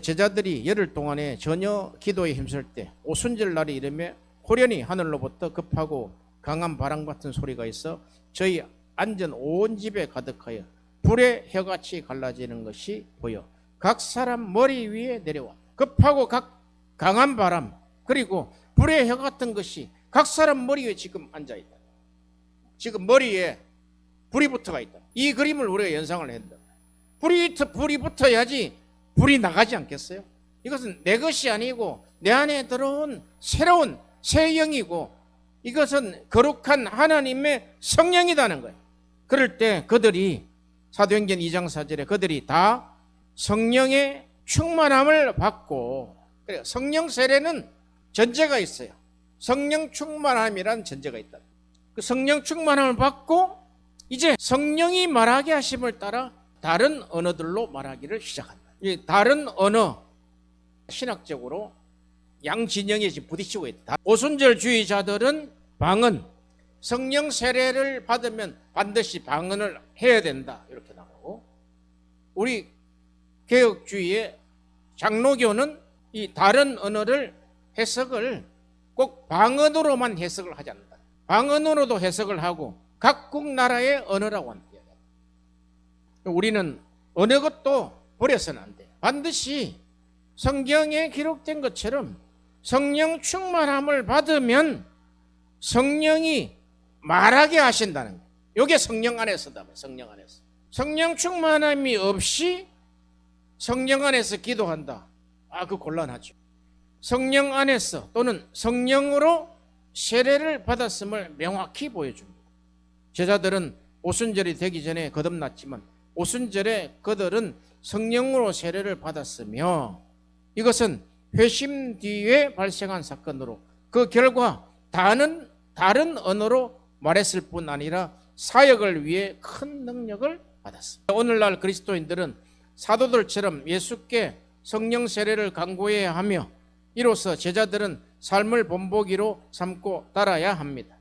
제자들이 열흘 동안에 전혀 기도에 힘쓸 때 오순절 날이 이르며 호련히 하늘로부터 급하고 강한 바람 같은 소리가 있어 저희 앉은 온 집에 가득하여 불의 혀같이 갈라지는 것이 보여 각 사람 머리 위에 내려와. 급하고 강한 바람 그리고 불의 혀 같은 것이 각 사람 머리 위에 지금 앉아있다. 지금 머리에 불이 붙어가 있다. 이 그림을 우리가 연상을 한다. 불이 붙어야지 불이 나가지 않겠어요? 이것은 내 것이 아니고 내 안에 들어온 새로운 새 영이고 이것은 거룩한 하나님의 성령이라는 거예요. 그럴 때 그들이 사도행전 2장 4절에 그들이 다 성령의 충만함을 받고, 그래요. 성령 세례는 전제가 있어요. 성령 충만함이라는 전제가 있다. 그 성령 충만함을 받고 이제 성령이 말하게 하심을 따라 다른 언어들로 말하기를 시작한다. 이 다른 언어, 신학적으로 양진영이 지금 부딪히고 있다. 오순절주의자들은 방언, 성령 세례를 받으면 반드시 방언을 해야 된다 이렇게 나가고, 우리 개혁주의의 장로교는 이 다른 언어를 해석을 꼭 방언으로만 해석을 하지 않는다. 방언으로도 해석을 하고 각국 나라의 언어라고 한다. 우리는 어느 것도 버려서는 안 돼요. 반드시 성경에 기록된 것처럼 성령 충만함을 받으면 성령이 말하게 하신다는 거예요. 이게 성령 안에서다. 성령 안에서. 성령 충만함이 없이 성령 안에서 기도한다. 그 곤란하죠. 성령 안에서 또는 성령으로 세례를 받았음을 명확히 보여줍니다. 제자들은 오순절이 되기 전에 거듭났지만 오순절에 그들은 성령으로 세례를 받았으며 이것은 회심 뒤에 발생한 사건으로 그 결과 다른 언어로 말했을 뿐 아니라 사역을 위해 큰 능력을 받았습니다. 오늘날 그리스도인들은 사도들처럼 예수께 성령 세례를 강구해야 하며 이로써 제자들은 삶을 본보기로 삼고 따라야 합니다.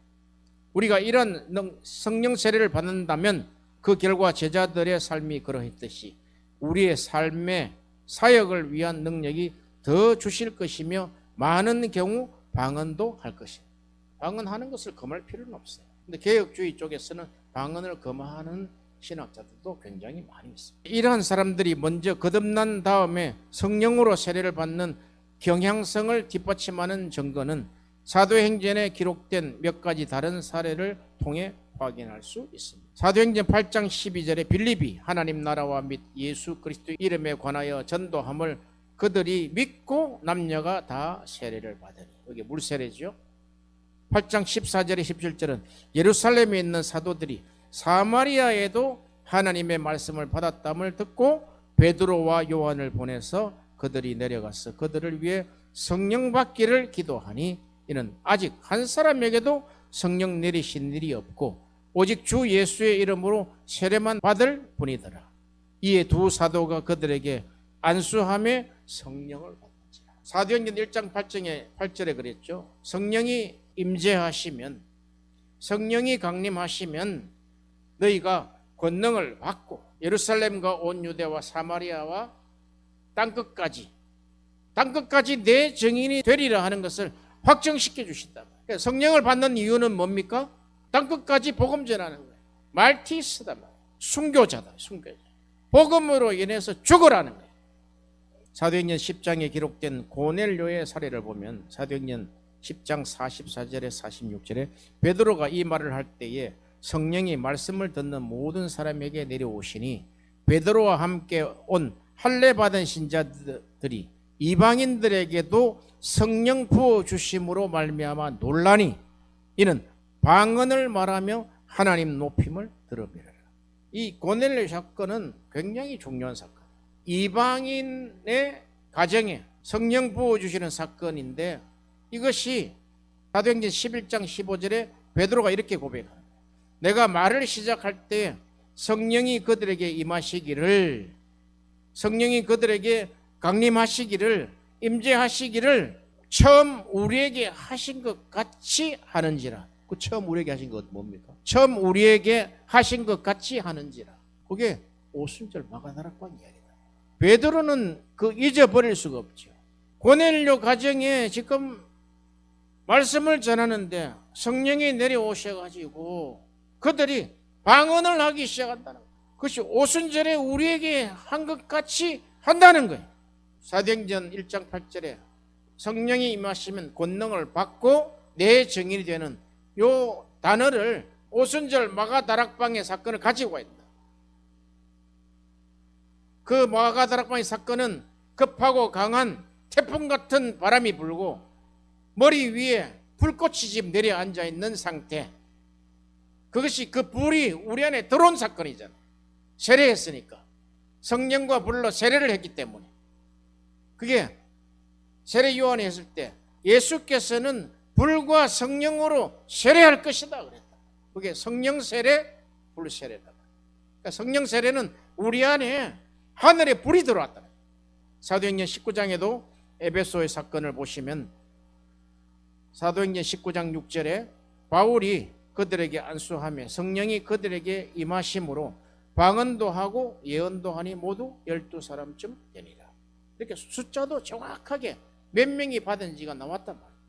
우리가 이런 성령 세례를 받는다면 그 결과 제자들의 삶이 그러했듯이 우리의 삶의 사역을 위한 능력이 더 주실 것이며 많은 경우 방언도 할 것입니다. 방언하는 것을 금할 필요는 없어요. 근데 개혁주의 쪽에서는 방언을 금하는 신학자들도 굉장히 많이 있습니다. 이러한 사람들이 먼저 거듭난 다음에 성령으로 세례를 받는 경향성을 뒷받침하는 증거는 사도행전에 기록된 몇 가지 다른 사례를 통해 확인할 수 있습니다. 사도행전 8장 12절에 빌립이 하나님 나라와 및 예수 그리스도 이름에 관하여 전도함을 그들이 믿고 남녀가 다 세례를 받으니, 여기 물세례죠. 8장 14절에 17절은 예루살렘에 있는 사도들이 사마리아에도 하나님의 말씀을 받았담을 듣고 베드로와 요한을 보내서 그들이 내려가서 그들을 위해 성령 받기를 기도하니 이는 아직 한 사람에게도 성령 내리신 일이 없고 오직 주 예수의 이름으로 세례만 받을 뿐이더라. 이에 두 사도가 그들에게 안수하며 성령을 받았지라. 사도행전 1장 8절에 그랬죠. 성령이 임재하시면, 성령이 강림하시면 너희가 권능을 받고 예루살렘과 온 유대와 사마리아와 땅끝까지 내 증인이 되리라 하는 것을 확정시켜 주신다. 성령을 받는 이유는 뭡니까? 땅끝까지 복음 전하는 거예요. 말티스다. 순교자다. 복음으로 인해서 죽으라는 거예요. 사도행전 10장에 기록된 고넬료의 사례를 보면 사도행전 10장 44절에 46절에 베드로가 이 말을 할 때에 성령이 말씀을 듣는 모든 사람에게 내려오시니 베드로와 함께 온 할례 받은 신자들이 이방인들에게도 성령 부어 주심으로 말미암아 놀라니 이는 방언을 말하며 하나님 높임을 들으리라. 이 고넬료 사건은 굉장히 중요한 사건. 이방인의 가정에 성령 부어 주시는 사건인데 이것이 사도행전 11장 15절에 베드로가 이렇게 고백합니다. 내가 말을 시작할 때 성령이 그들에게 임하시기를, 성령이 그들에게 강림하시기를, 임재하시기를 처음 우리에게 하신 것 같이 하는지라. 그 처음 우리에게 하신 것 뭡니까? 처음 우리에게 하신 것 같이 하는지라. 그게 오순절 마가다락방 이야기다. 베드로는 그 잊어버릴 수가 없죠. 고넬료 가정에 지금 말씀을 전하는데 성령이 내려오셔가지고 그들이 방언을 하기 시작한다는 거예요. 그것이 오순절에 우리에게 한 것 같이 한다는 거예요. 사도행전 1장 8절에 성령이 임하시면 권능을 받고 내 증인이 되는 요 단어를 오순절 마가다락방의 사건을 가지고 와 있다. 그 마가다락방의 사건은 급하고 강한 태풍 같은 바람이 불고 머리 위에 불꽃이 지금 내려앉아 있는 상태. 그것이 그 불이 우리 안에 들어온 사건이잖아요. 세례했으니까. 성령과 불로 세례를 했기 때문에. 그게 세례 요한이 했을 때 예수께서는 불과 성령으로 세례할 것이다 그랬다. 그게 성령 세례, 불 세례다. 그러니까 성령 세례는 우리 안에 하늘의 불이 들어왔다. 사도행전 19장에도 에베소의 사건을 보시면 사도행전 19장 6절에 바울이 그들에게 안수하며 성령이 그들에게 임하심으로 방언도 하고 예언도 하니 모두 12사람쯤 되니라. 이렇게 숫자도 정확하게 몇 명이 받은지가 나왔단 말이에요.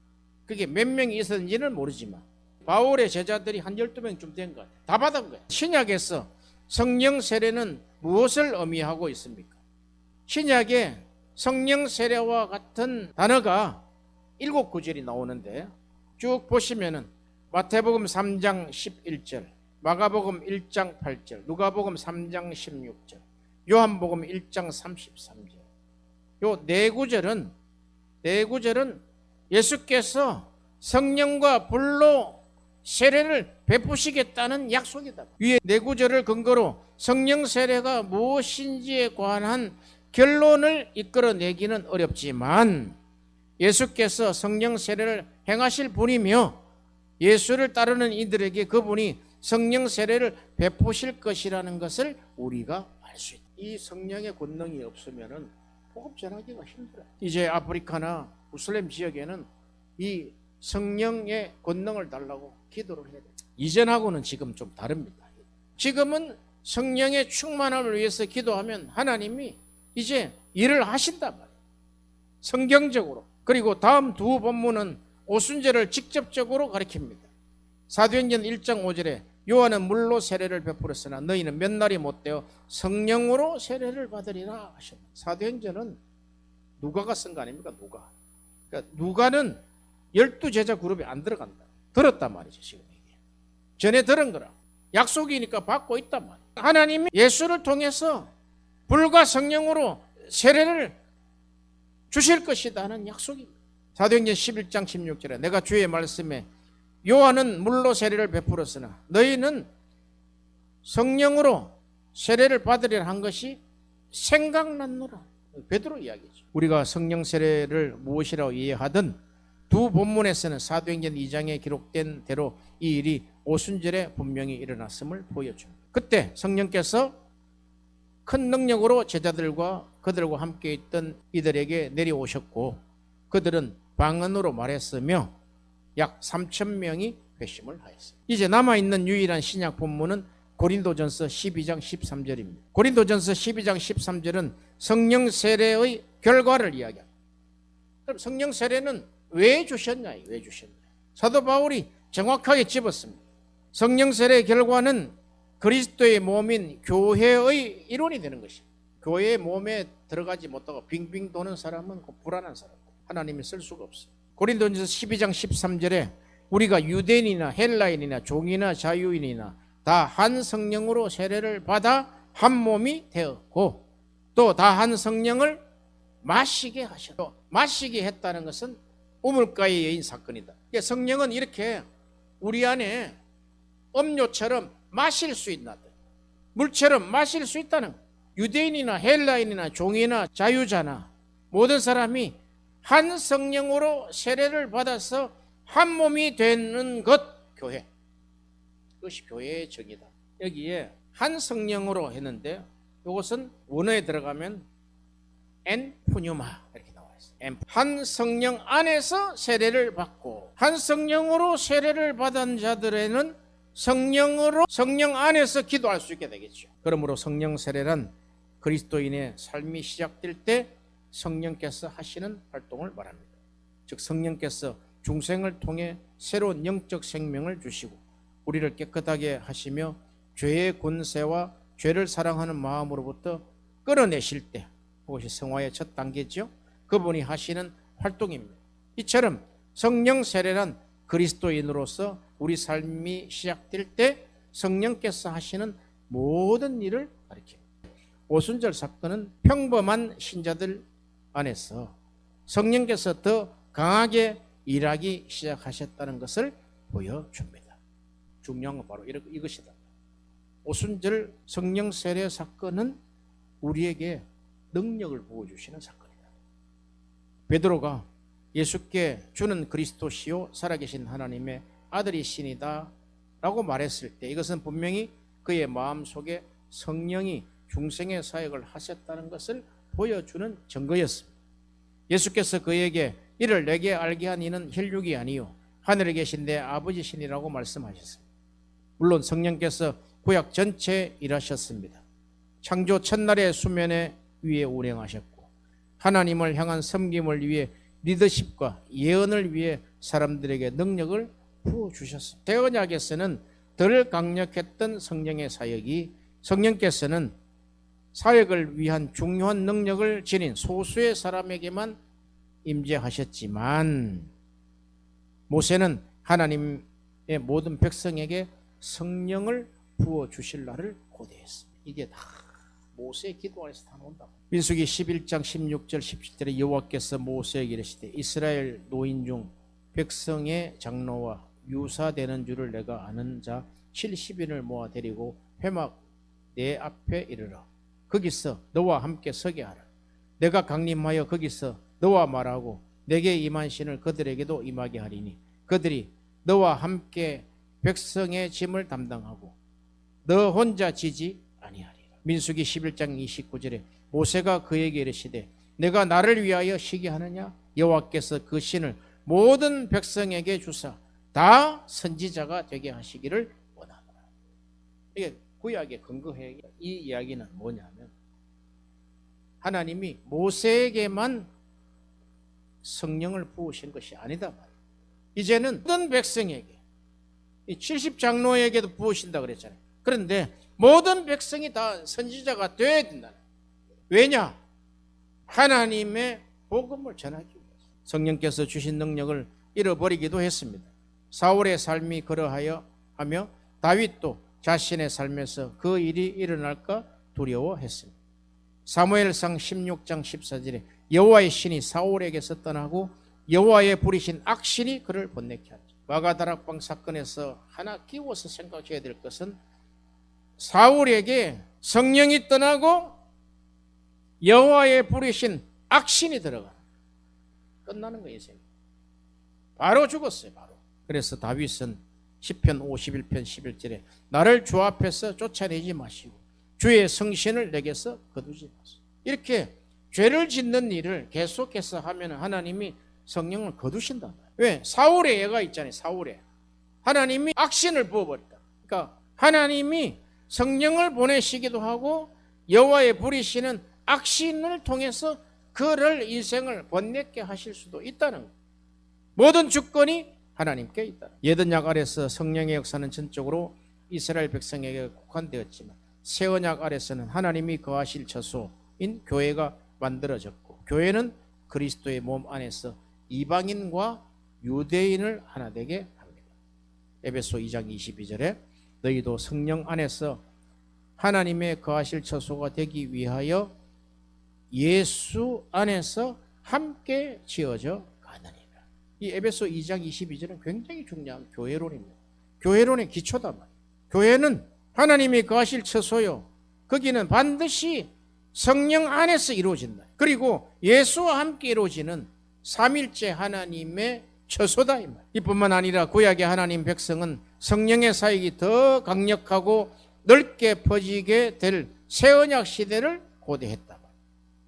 그게 몇 명이 있었는지는 모르지만 바울의 제자들이 한 12명쯤 된 것 같아요. 다 받은 거예요. 신약에서 성령 세례는 무엇을 의미하고 있습니까? 신약에 성령 세례와 같은 단어가 7구절이 나오는데 쭉 보시면은 마태복음 3장 11절, 마가복음 1장 8절, 누가복음 3장 16절, 요한복음 1장 33절. 요 네 구절은 예수께서 성령과 불로 세례를 베푸시겠다는 약속이다. 위에 네 구절을 근거로 성령 세례가 무엇인지에 관한 결론을 이끌어내기는 어렵지만 예수께서 성령 세례를 행하실 분이며 예수를 따르는 이들에게 그분이 성령 세례를 베푸실 것이라는 것을 우리가 알 수 있다. 이 성령의 권능이 없으면은 복음 전하기가 힘들어요. 이제 아프리카나 무슬림 지역에는 이 성령의 권능을 달라고 기도를 해야 돼요. 이전하고는 지금 좀 다릅니다. 지금은 성령의 충만함을 위해서 기도하면 하나님이 이제 일을 하신단 말이에요. 성경적으로. 그리고 다음 두 본문은 오순절을 직접적으로 가리킵니다. 사도행전 1장 5절에 요한은 물로 세례를 베풀었으나 너희는 몇 날이 못되어 성령으로 세례를 받으리라 하셨다. 사도행전은 누가가 쓴 거 아닙니까? 누가. 그러니까 누가는 12제자 그룹에 안 들어간다. 들었단 말이죠. 지금 이게 전에 들은 거라. 약속이니까 받고 있단 말이에요. 하나님이 예수를 통해서 불과 성령으로 세례를 주실 것이다 하는 약속입니다. 사도행전 11장 16절에 내가 주의 말씀에 요한은 물로 세례를 베풀었으나 너희는 성령으로 세례를 받으리라 한 것이 생각났노라. 베드로 이야기죠. 우리가 성령 세례를 무엇이라고 이해하든 두 본문에서는 사도행전 2장에 기록된 대로 이 일이 오순절에 분명히 일어났음을 보여줍니다. 그때 성령께서 큰 능력으로 제자들과 그들과 함께 있던 이들에게 내려오셨고 그들은 방언으로 말했으며 약 3,000명이 회심을 하였습니다. 이제 남아있는 유일한 신약 본문은 고린도전서 12장 13절입니다. 고린도전서 12장 13절은 성령 세례의 결과를 이야기합니다. 그럼 성령 세례는 왜 주셨냐? 왜 주셨냐? 사도 바울이 정확하게 짚었습니다. 성령 세례의 결과는 그리스도의 몸인 교회의 일원이 되는 것입니다. 교회의 몸에 들어가지 못하고 빙빙 도는 사람은 불안한 사람. 하나님이 쓸 수가 없어요. 고린도전서 12장 13절에 우리가 유대인이나 헬라인이나 종이나 자유인이나 다 한 성령으로 세례를 받아 한 몸이 되었고 또 다 한 성령을 마시게 하셨다. 마시게 했다는 것은 우물가의 여인 사건이다. 성령은 이렇게 우리 안에 음료처럼 마실 수 있다. 물처럼 마실 수 있다는 거예요. 유대인이나 헬라인이나 종이나 자유자나 모든 사람이 한 성령으로 세례를 받아서 한 몸이 되는 것, 교회. 그것이 교회의 정의다. 여기에 한 성령으로 했는데 이것은 원어에 들어가면 엔 푸뉴마 이렇게 나와 있어요. 한 성령 안에서 세례를 받고 한 성령으로 세례를 받은 자들에는 성령으로 성령 안에서 기도할 수 있게 되겠죠. 그러므로 성령 세례란 그리스도인의 삶이 시작될 때 성령께서 하시는 활동을 말합니다. 즉 성령께서 중생을 통해 새로운 영적 생명을 주시고 우리를 깨끗하게 하시며 죄의 권세와 죄를 사랑하는 마음으로부터 끌어내실 때, 그것이 성화의 첫 단계죠. 그분이 하시는 활동입니다. 이처럼 성령 세례란 그리스도인으로서 우리 삶이 시작될 때 성령께서 하시는 모든 일을 가리킵니다. 오순절 사건은 평범한 신자들 안에서 성령께서 더 강하게 일하기 시작하셨다는 것을 보여줍니다. 중요한 건 바로 이것이다. 오순절 성령 세례 사건은 우리에게 능력을 부어주시는 사건이다. 베드로가 예수께 주는 그리스도시요 살아계신 하나님의 아들이시니다 라고 말했을 때 이것은 분명히 그의 마음속에 성령이 중생의 사역을 하셨다는 것을 보여주는 증거였습니다. 예수께서 그에게 이를 내게 알게 한 이는 혈육이 아니요 하늘에 계신 내 아버지시니라고 말씀하셨습니다. 물론 성령께서 구약 전체에 일하셨습니다. 창조 첫날의 수면에 위에 운행하셨고 하나님을 향한 섬김을 위해 리더십과 예언을 위해 사람들에게 능력을 부어주셨습니다. 새 언약에서는 덜 강력했던 성령의 사역이 성령께서는 사역을 위한 중요한 능력을 지닌 소수의 사람에게만 임재하셨지만 모세는 하나님의 모든 백성에게 성령을 부어주실 날을 고대했습니다. 이게 다 모세의 기도 안에서 다 나온다. 민수기 11장 16절 17절에 여호와께서 모세에게 이르시되 이스라엘 노인 중 백성의 장로와 유사되는 줄을 내가 아는 자 70인을 모아 데리고 회막 내 앞에 이르라. 거기서 너와 함께 서게 하라. 내가 강림하여 거기서 너와 말하고 내게 임한 신을 그들에게도 임하게 하리니 그들이 너와 함께 백성의 짐을 담당하고 너 혼자 지지 아니하리라. 민수기 11장 29절에 모세가 그에게 이르시되 내가 나를 위하여 쉬게 하느냐? 여호와께서 그 신을 모든 백성에게 주사 다 선지자가 되게 하시기를 원하노라. 이게 구약의 근거해. 이 이야기는 뭐냐면 하나님이 모세에게만 성령을 부으신 것이 아니다 말이에요. 이제는 모든 백성에게 이 70장로에게도 부으신다 그랬잖아요. 그런데 모든 백성이 다 선지자가 되어야 된다. 왜냐? 하나님의 복음을 전하기 위해서. 성령께서 주신 능력을 잃어버리기도 했습니다. 사울의 삶이 그러하여 하며 다윗도 자신의 삶에서 그 일이 일어날까 두려워했습니다. 사무엘상 16장 14절에 여호와의 신이 사울에게서 떠나고 여호와의 부리신 악신이 그를 번뇌케 하죠. 마가다락방 사건에서 하나 끼워서 생각해야 될 것은 사울에게 성령이 떠나고 여호와의 부리신 악신이 들어가 끝나는 거예요. 인생 바로 죽었어요. 바로. 그래서 다윗은 시편 51편 11절에 나를 주 앞에서 쫓아내지 마시고 주의 성신을 내게서 거두지 마시고 이렇게 죄를 짓는 일을 계속해서 하면 하나님이 성령을 거두신다. 왜? 사울의 예가 있잖아요. 사울에 하나님이 악신을 부어버렸다. 그러니까 하나님이 성령을 보내시기도 하고 여호와의 부리시는 악신을 통해서 그를 인생을 번뇌케 하실 수도 있다는 거예요. 모든 주권이 하나님께 있다. 옛언약 아래서 성령의 역사는 전적으로 이스라엘 백성에게 국한되었지만 새 언약 아래서는 하나님이 거하실 처소인 교회가 만들어졌고 교회는 그리스도의 몸 안에서 이방인과 유대인을 하나 되게 합니다. 에베소 2장 22절에 너희도 성령 안에서 하나님의 거하실 처소가 되기 위하여 예수 안에서 함께 지어져 가느니라. 이 에베소 2장 22절은 굉장히 중요한 교회론입니다. 교회론의 기초다 말이에요. 교회는 하나님이 거하실 처소요. 거기는 반드시 성령 안에서 이루어진다. 그리고 예수와 함께 이루어지는 삼일째 하나님의 처소다 이 말. 이뿐만 아니라 구약의 하나님 백성은 성령의 사역이 더 강력하고 넓게 퍼지게 될 새 언약 시대를 고대했다.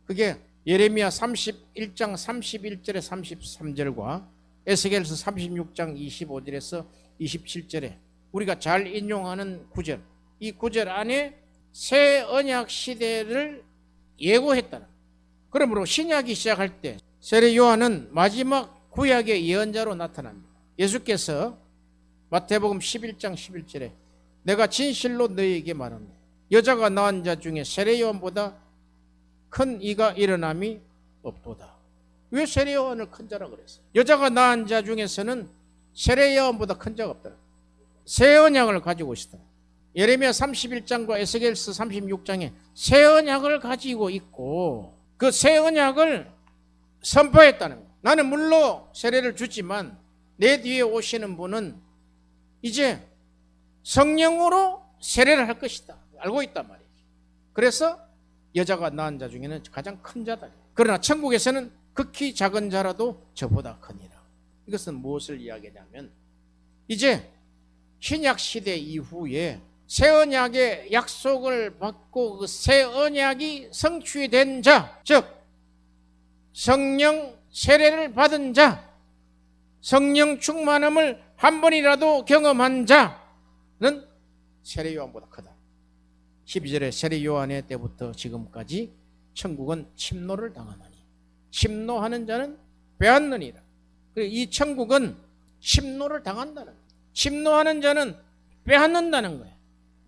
그게 예레미야 31장 31절에 33절과 에스겔서 36장 25절에서 27절에 우리가 잘 인용하는 구절, 이 구절 안에 새 언약 시대를 예고했다는. 그러므로 신약이 시작할 때 세례 요한은 마지막 구약의 예언자로 나타납니다. 예수께서 마태복음 11장 11절에 내가 진실로 너희에게 말합니다. 여자가 낳은 자 중에 세례 요한보다 큰 이가 일어남이 없도다. 왜 세례 요한을 큰 자라 그랬어요? 여자가 낳은 자 중에서는 세례 요한보다 큰 자가 없다. 새 언약을 가지고 있다. 예레미야 31장과 에스겔서 36장에 새 언약을 가지고 있고 그 새 언약을 선포했다는 거예요. 나는 물로 세례를 주지만 내 뒤에 오시는 분은 이제 성령으로 세례를 할 것이다. 알고 있단 말이죠. 그래서 여자가 낳은 자 중에는 가장 큰 자다. 그러나 천국에서는 극히 작은 자라도 저보다 크니라. 이것은 무엇을 이야기하냐면 이제 신약 시대 이후에 새 언약의 약속을 받고 그 새 언약이 성취된 자, 즉 성령 세례를 받은 자, 성령 충만함을 한 번이라도 경험한 자는 세례 요한보다 크다. 12절에 세례 요한의 때부터 지금까지 천국은 침노를 당하나니 침노하는 자는 빼앗느니라. 이 천국은 침노를 당한다는 거예요. 침노하는 자는 빼앗는다는 거예요.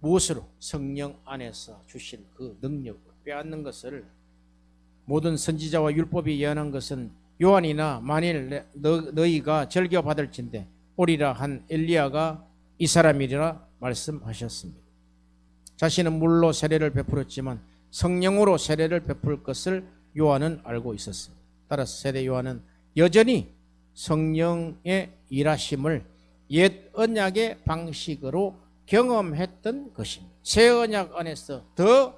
무엇으로? 성령 안에서 주신 그 능력으로 빼앗는 것을 모든 선지자와 율법이 예언한 것은 요한이나 만일 너희가 즐겨받을진대 오리라 한 엘리야가 이 사람이라 말씀하셨습니다. 자신은 물로 세례를 베풀었지만 성령으로 세례를 베풀 것을 요한은 알고 있었습니다. 따라서 세례 요한은 여전히 성령의 일하심을 옛 언약의 방식으로 경험했던 것입니다. 새 언약 안에서 더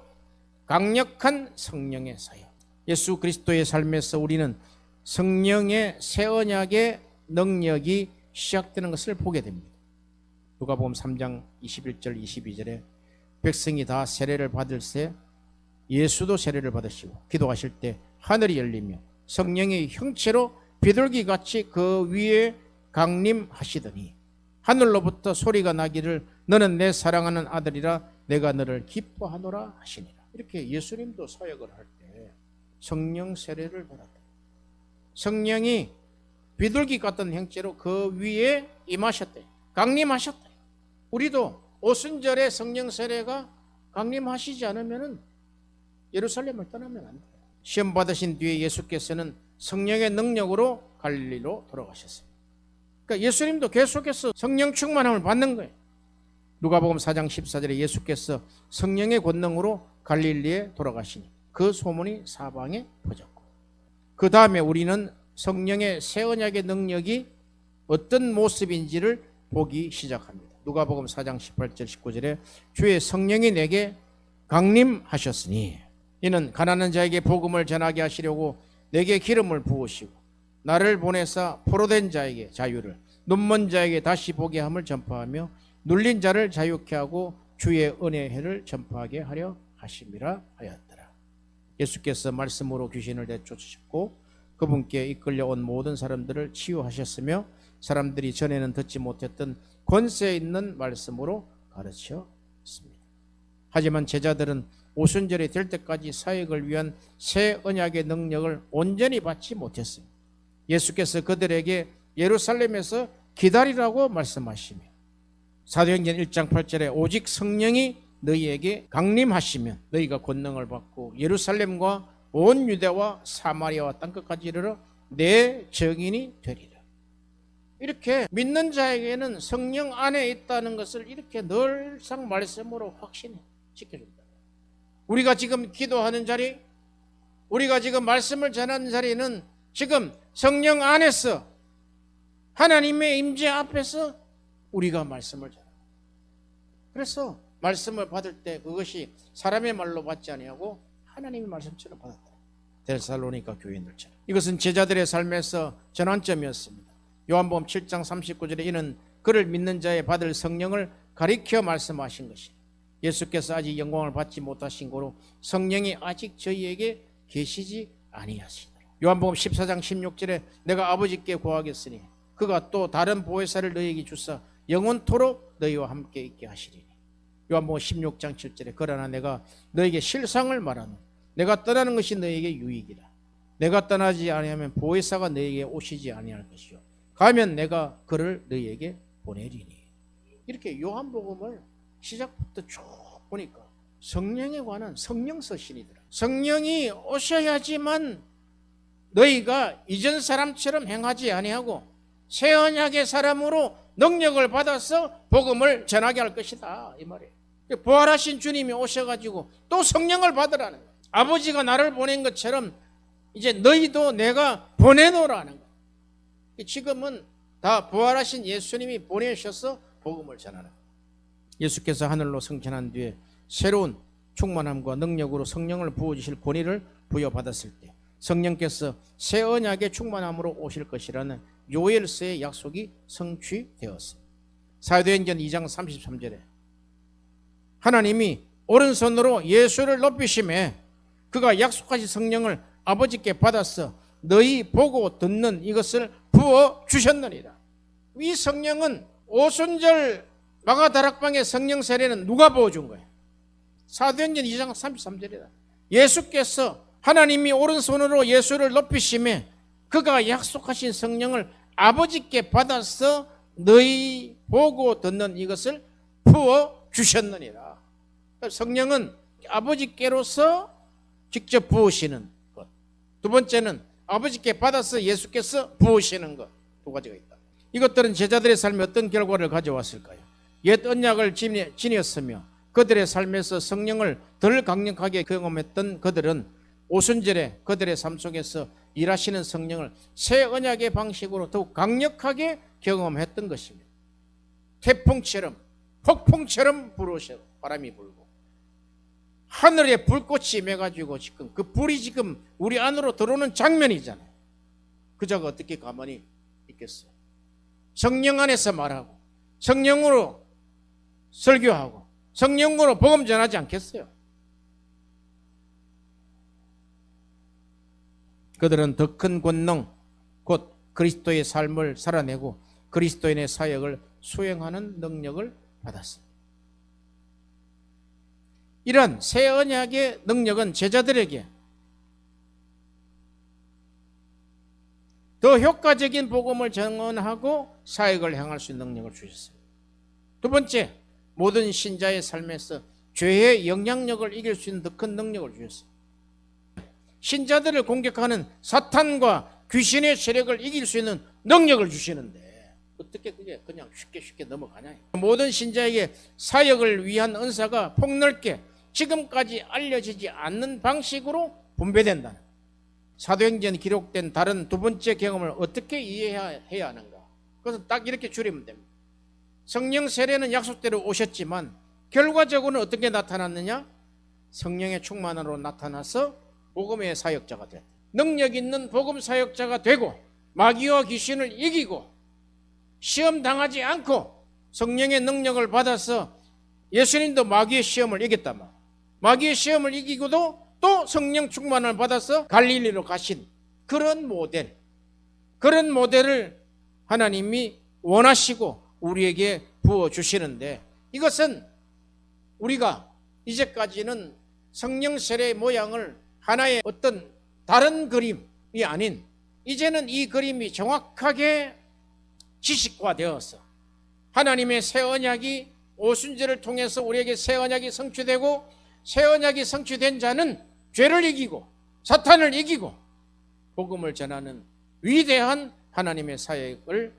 강력한 성령의 사역. 예수 그리스도의 삶에서 우리는 성령의 새 언약의 능력이 시작되는 것을 보게 됩니다. 누가복음 3장 21절 22절에 백성이 다 세례를 받을새 예수도 세례를 받으시고 기도하실 때 하늘이 열리며 성령의 형체로 비둘기같이 그 위에 강림하시더니 하늘로부터 소리가 나기를 너는 내 사랑하는 아들이라 내가 너를 기뻐하노라 하시니라. 이렇게 예수님도 사역을 할 때 성령 세례를 받았다. 성령이 비둘기 같은 형체로 그 위에 임하셨대. 강림하셨대. 우리도 오순절에 성령 세례가 강림하시지 않으면 예루살렘을 떠나면 안 돼요. 시험 받으신 뒤에 예수께서는 성령의 능력으로 갈릴리로 돌아가셨습니다. 그러니까 예수님도 계속해서 성령 충만함을 받는 거예요. 누가복음 4장 14절에 예수께서 성령의 권능으로 갈릴리에 돌아가시니 그 소문이 사방에 퍼졌고 그 다음에 우리는 성령의 새 언약의 능력이 어떤 모습인지를 보기 시작합니다. 누가복음 4장 18절 19절에 주의 성령이 내게 강림하셨으니 이는 가난한 자에게 복음을 전하게 하시려고 내게 기름을 부으시고 나를 보내사 포로된 자에게 자유를 눈먼 자에게 다시 보게 함을 전파하며 눌린 자를 자유케 하고 주의 은혜의 해를 전파하게 하려 하심이라 하였더라. 예수께서 말씀으로 귀신을 내쫓으셨고 그분께 이끌려 온 모든 사람들을 치유하셨으며 사람들이 전에는 듣지 못했던 권세 있는 말씀으로 가르쳤습니다. 하지만 제자들은 오순절이 될 때까지 사역을 위한 새 언약의 능력을 온전히 받지 못했습니다. 예수께서 그들에게 예루살렘에서 기다리라고 말씀하시며 사도행전 1장 8절에 오직 성령이 너희에게 강림하시면 너희가 권능을 받고 예루살렘과 온 유대와 사마리아와 땅끝까지 이르러 내 증인이 되리라. 이렇게 믿는 자에게는 성령 안에 있다는 것을 이렇게 늘상 말씀으로 확신해 지켜준다. 우리가 지금 기도하는 자리, 우리가 지금 말씀을 전하는 자리는 지금 성령 안에서 하나님의 임재 앞에서 우리가 말씀을 전합니다. 그래서 말씀을 받을 때 그것이 사람의 말로 받지 아니하고 하나님의 말씀처럼 받았다. 데살로니가 교인들처럼. 이것은 제자들의 삶에서 전환점이었습니다. 요한복음 7장 39절에 이는 그를 믿는 자의 받을 성령을 가리켜 말씀하신 것이 예수께서 아직 영광을 받지 못하신 고로 성령이 아직 저희에게 계시지 아니하시더라. 요한복음 14장 16절에 내가 아버지께 구하겠으니 그가 또 다른 보혜사를 너희에게 주사 영원토록 너희와 함께 있게 하시리니. 요한복음 16장 7절에 그러나 내가 너희에게 실상을 말하노 내가 떠나는 것이 너에게 유익이라. 내가 떠나지 아니하면 보혜사가 너에게 오시지 아니할 것이요 가면 내가 그를 너에게 보내리니. 이렇게 요한복음을 시작부터 쭉 보니까 성령에 관한 성령 서신이더라. 성령이 오셔야지만 너희가 이전 사람처럼 행하지 아니하고 새 언약의 사람으로 능력을 받아서 복음을 전하게 할 것이다, 이 말이에요. 부활하신 주님이 오셔가지고 또 성령을 받으라는 거예요. 아버지가 나를 보낸 것처럼 이제 너희도 내가 보내노라는 거예요. 지금은 다 부활하신 예수님이 보내셔서 복음을 전하는 거예요. 예수께서 하늘로 승천한 뒤에 새로운 충만함과 능력으로 성령을 부어주실 권위를 부여받았을 때 성령께서 새 언약의 충만함으로 오실 것이라는 요엘서의 약속이 성취되었습니다. 사도행전 2장 33절에 하나님이 오른손으로 예수를 높이심에 그가 약속하신 성령을 아버지께 받아서 너희 보고 듣는 이것을 부어주셨느니라. 이 성령은 오순절 마가다락방의 성령 세례는 누가 부어준 거예요? 사도행전 2장 33절이다. 예수께서 하나님이 오른손으로 예수를 높이심에 그가 약속하신 성령을 아버지께 받아서 너희 보고 듣는 이것을 부어주셨느니라. 성령은 아버지께로서 직접 부으시는 것, 두 번째는 아버지께 받아서 예수께서 부으시는 것, 두 가지가 있다. 이것들은 제자들의 삶에 어떤 결과를 가져왔을까요? 옛 언약을 지녔으며 그들의 삶에서 성령을 덜 강력하게 경험했던 그들은 오순절에 그들의 삶 속에서 일하시는 성령을 새 언약의 방식으로 더욱 강력하게 경험했던 것입니다. 태풍처럼 폭풍처럼 불어오셔 바람이 불고 하늘에 불꽃이 임해가지고 지금 그 불이 지금 우리 안으로 들어오는 장면이잖아요. 그자가 어떻게 가만히 있겠어요? 성령 안에서 말하고 성령으로 설교하고 성령으로 복음 전하지 않겠어요? 그들은 더 큰 권능, 곧 그리스도의 삶을 살아내고 그리스도인의 사역을 수행하는 능력을 받았습니다. 이런 새 언약의 능력은 제자들에게 더 효과적인 복음을 전하고 사역을 행할 수 있는 능력을 주셨습니다. 두 번째, 모든 신자의 삶에서 죄의 영향력을 이길 수 있는 더 큰 능력을 주셨습니다. 신자들을 공격하는 사탄과 귀신의 세력을 이길 수 있는 능력을 주시는데 어떻게 그게 그냥 쉽게 넘어가냐. 모든 신자에게 사역을 위한 은사가 폭넓게 지금까지 알려지지 않는 방식으로 분배된다는, 사도행전에 기록된 다른 두 번째 경험을 어떻게 이해해야 하는가. 그래서 딱 이렇게 줄이면 됩니다. 성령 세례는 약속대로 오셨지만 결과적으로는 어떻게 나타났느냐? 성령의 충만으로 나타나서 복음의 사역자가 됐다. 능력 있는 복음 사역자가 되고 마귀와 귀신을 이기고 시험 당하지 않고 성령의 능력을 받아서 예수님도 마귀의 시험을 이겼단 말이에요. 마귀의 시험을 이기고도 또 성령 충만을 받아서 갈릴리로 가신 그런 모델을 하나님이 원하시고 우리에게 부어주시는데, 이것은 우리가 이제까지는 성령 세례의 모양을 하나의 어떤 다른 그림이 아닌, 이제는 이 그림이 정확하게 지식화되어서 하나님의 새 언약이 오순절을 통해서 우리에게 새 언약이 성취되고, 새 언약이 성취된 자는 죄를 이기고 사탄을 이기고 복음을 전하는 위대한 하나님의 사역을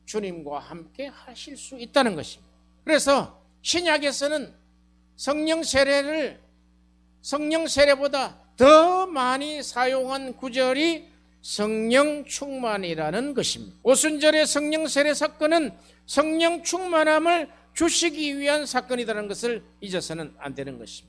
주님과 함께 하실 수 있다는 것입니다. 그래서 신약에서는 성령 세례보다 더 많이 사용한 구절이 성령 충만이라는 것입니다. 오순절의 성령 세례 사건은 성령 충만함을 주시기 위한 사건이라는 것을 잊어서는 안 되는 것입니다.